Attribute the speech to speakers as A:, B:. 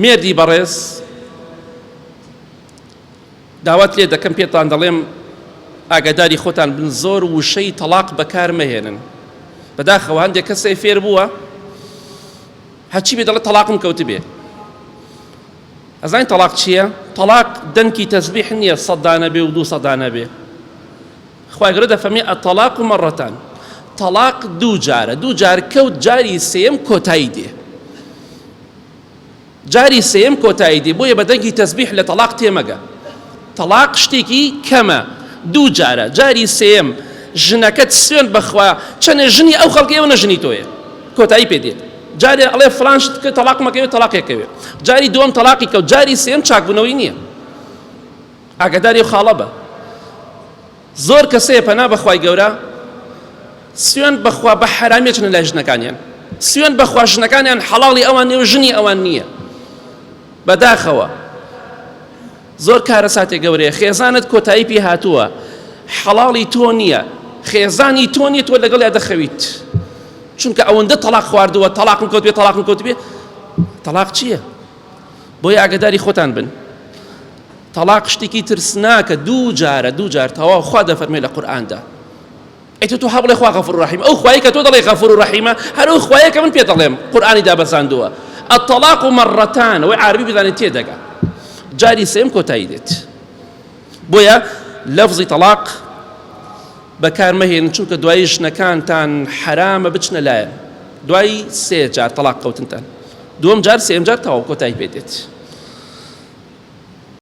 A: مێردی بەڕێز داوات لێ دەکەم پێتان دەڵێم ئاگاداری خۆتان بن زۆر وشەی تەلاق بەکار مەهێنن. بەداخەوە هەندێک کەسێ فێر بووە هەچی بێ دەڵێت تەلاقم کەوت بێ. ئەزانین تەلاق چییە؟ تەلاق دەنکی تەسبیح نییە 100 دانە بێ و 200 دانە بێ. خوای گەورە دەفەرمێ الطلاق مرتان، تەلاق دوو جار کەوت، جاری سێم کۆتایی دێ. جاری سێم کۆتایی دێ، بۆیە بە دەنگی تەسبیح لە تەلاق تێمەگە. تەلاق شتێکی کەمە، دوو جارە، جاری سێم ژنەکەت سوێن بەخوا چەنێ ژنی ئەو خەڵکەوە نەژنی تۆیە، کۆتایی پێ دێت. جارێ ئەڵێ فڵان شت کە تەلاق مەکەوێت تەلاقێکەوێت، جاری دووەم تەلاقی کەوت، جاری سێم چاکبوونەوەی نییە. ئاگاداری و خاڵە بە. زۆر کەسەیە پەنا بەخوای گەورە سوێن بەخوا بە حەرامی چنە لای ژنەکانیان، سوێن بەخوا ژنەکانیان حەڵاڵی ئەوان نیە و ژنی ئەوان نییە. بەداخەوە زۆر کارە ساتێک گەورەیە، خێزانت کۆتایی پێ هاتووە، حەڵاڵی تۆ نییە، خێزانی تۆ نیە، تۆ لەگەڵ یا دەخەویت. چونکە ئەوەندە تەلاق خواردووە، تەلاقم کەوت بێ، تەلاقم کەوت بێ. تەلاق چییە؟ بۆیە ئاگاداری خۆتان بن. تەلاق شتێکی ترسناکە، دوو جار تەواو. خوا دەفەرمێ لە قورئاندا ئەیتۆ تۆ هەبڵێ خوا غەفور و ڕەحیم، ئەو خوایە کە تۆ دەڵێ غەفور و ڕەحیمە هەر ئەو خوایە کە من پێ دەڵێم قورئانی دابەزاندووە. الطلاق مرتان، ئەوەی عەربی بزانێت تێدەگا، جاری سێم کۆتایی دێت. بۆیە لەفزی تەلاق بەکار مەهێنن، چونکە دوایی ژنەکانتان حرامە بچنە لایەن. دوای 3 جار تەلاق کەوتنتان، دووەم جار سێم جار تەواو کۆتایی پێ دێت.